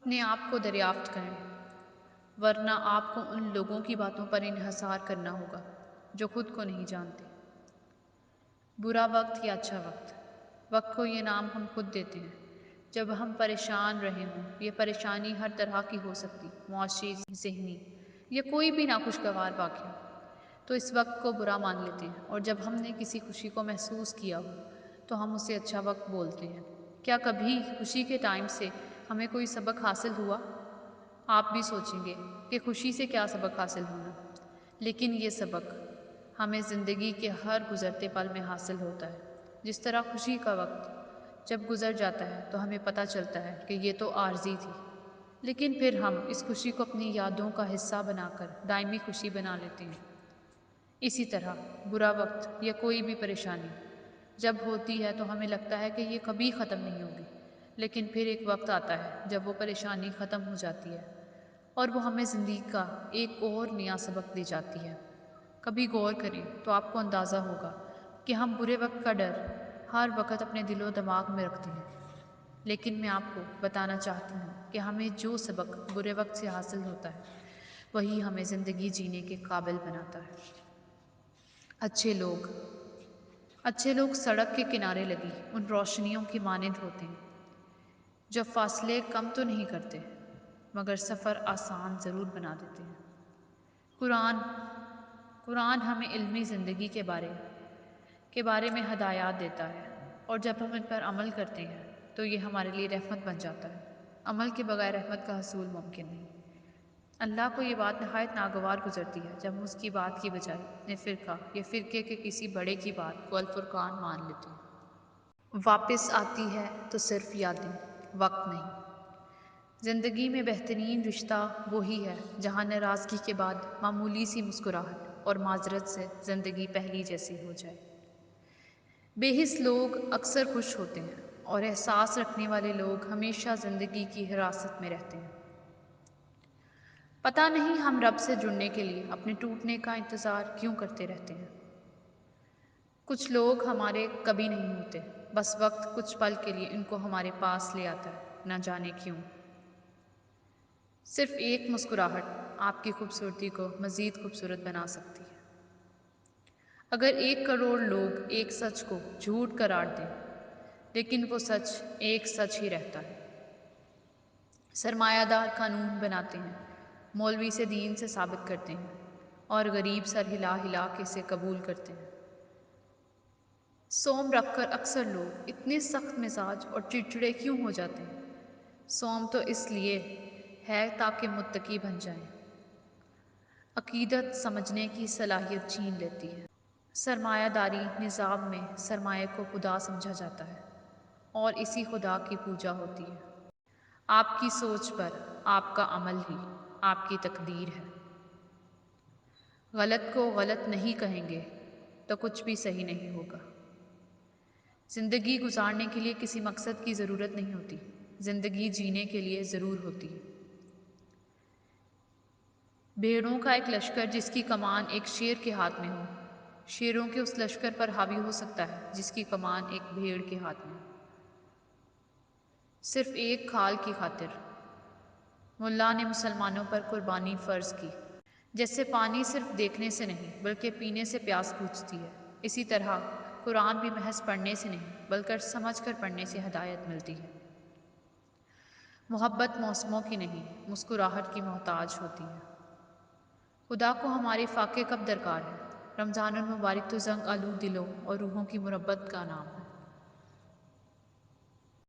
اپنے آپ کو دریافت کریں، ورنہ آپ کو ان لوگوں کی باتوں پر انحصار کرنا ہوگا جو خود کو نہیں جانتے۔ برا وقت یا اچھا وقت؟ وقت کو یہ نام ہم خود دیتے ہیں۔ جب ہم پریشان رہے ہوں، یہ پریشانی ہر طرح کی ہو سکتی، معاشی، ذہنی یا کوئی بھی ناخوشگوار واقعہ، تو اس وقت کو برا مان لیتے ہیں، اور جب ہم نے کسی خوشی کو محسوس کیا ہو تو ہم اسے اچھا وقت بولتے ہیں۔ کیا کبھی خوشی کے ٹائم سے ہمیں کوئی سبق حاصل ہوا؟ آپ بھی سوچیں گے کہ خوشی سے کیا سبق حاصل ہونا، لیکن یہ سبق ہمیں زندگی کے ہر گزرتے پل میں حاصل ہوتا ہے۔ جس طرح خوشی کا وقت جب گزر جاتا ہے تو ہمیں پتہ چلتا ہے کہ یہ تو عارضی تھی، لیکن پھر ہم اس خوشی کو اپنی یادوں کا حصہ بنا کر دائمی خوشی بنا لیتے ہیں۔ اسی طرح برا وقت یا کوئی بھی پریشانی جب ہوتی ہے تو ہمیں لگتا ہے کہ یہ کبھی ختم نہیں ہوگی، لیکن پھر ایک وقت آتا ہے جب وہ پریشانی ختم ہو جاتی ہے اور وہ ہمیں زندگی کا ایک اور نیا سبق دے جاتی ہے۔ کبھی غور کریں تو آپ کو اندازہ ہوگا کہ ہم برے وقت کا ڈر ہر وقت اپنے دل و دماغ میں رکھتے ہیں، لیکن میں آپ کو بتانا چاہتی ہوں کہ ہمیں جو سبق برے وقت سے حاصل ہوتا ہے وہی ہمیں زندگی جینے کے قابل بناتا ہے۔ اچھے لوگ سڑک کے کنارے لگی ان روشنیوں کی مانند ہوتے ہیں جو فاصلے کم تو نہیں کرتے مگر سفر آسان ضرور بنا دیتے ہیں۔ قرآن ہمیں علمی زندگی کے بارے میں ہدایات دیتا ہے، اور جب ہم ان پر عمل کرتے ہیں تو یہ ہمارے لیے رحمت بن جاتا ہے۔ عمل کے بغیر رحمت کا حصول ممکن نہیں۔ اللہ کو یہ بات نہایت ناگوار گزرتی ہے جب ہم اس کی بات کی بجائے اپنے فرقہ یا فرقے کے کسی بڑے کی بات کو الفرقان مان لیتے ہیں۔ واپس آتی ہے تو صرف یادیں، وقت نہیں۔ زندگی میں بہترین رشتہ وہی ہے جہاں ناراضگی کے بعد معمولی سی مسکراہٹ اور معذرت سے زندگی پہلی جیسی ہو جائے۔ بے حس لوگ اکثر خوش ہوتے ہیں، اور احساس رکھنے والے لوگ ہمیشہ زندگی کی حراست میں رہتے ہیں۔ پتہ نہیں ہم رب سے جڑنے کے لیے اپنے ٹوٹنے کا انتظار کیوں کرتے رہتے ہیں۔ کچھ لوگ ہمارے کبھی نہیں ہوتے، بس وقت کچھ پل کے لیے ان کو ہمارے پاس لے آتا ہے، نہ جانے کیوں۔ صرف ایک مسکراہٹ آپ کی خوبصورتی کو مزید خوبصورت بنا سکتی ہے۔ اگر 1 کروڑ لوگ ایک سچ کو جھوٹ قرار دیں، لیکن وہ سچ ایک سچ ہی رہتا ہے۔ سرمایہ دار قانون بناتے ہیں، مولوی سے دین سے ثابت کرتے ہیں، اور غریب سر ہلا ہلا کے اسے قبول کرتے ہیں۔ سوم رکھ کر اکثر لوگ اتنے سخت مزاج اور چڑچڑے کیوں ہو جاتے ہیں؟ سوم تو اس لیے ہے تاکہ متقی بن جائیں۔ عقیدت سمجھنے کی صلاحیت چھین لیتی ہے۔ سرمایہ داری نظام میں سرمایہ کو خدا سمجھا جاتا ہے، اور اسی خدا کی پوجا ہوتی ہے۔ آپ کی سوچ پر آپ کا عمل ہی آپ کی تقدیر ہے۔ غلط کو غلط نہیں کہیں گے تو کچھ بھی صحیح نہیں ہوگا۔ زندگی گزارنے کے لیے کسی مقصد کی ضرورت نہیں ہوتی، زندگی جینے کے لیے ضرور ہوتی ہے۔ بھیڑوں کا ایک لشکر جس کی کمان ایک شیر کے ہاتھ میں ہو، شیروں کے اس لشکر پر حاوی ہو سکتا ہے جس کی کمان ایک بھیڑ کے ہاتھ میں ہو۔ صرف ایک کھال کی خاطر ملا نے مسلمانوں پر قربانی فرض کی۔ جیسے پانی صرف دیکھنے سے نہیں بلکہ پینے سے پیاس بجھتی ہے، اسی طرح قرآن بھی محض پڑھنے سے نہیں بلکہ سمجھ کر پڑھنے سے ہدایت ملتی ہے۔ محبت موسموں کی نہیں، مسکراہٹ کی محتاج ہوتی ہے۔ خدا کو ہمارے فاقے کب درکار ہے؟ رمضان المبارک تو زنگ آلود دلوں اور روحوں کی مربت کا نام ہے۔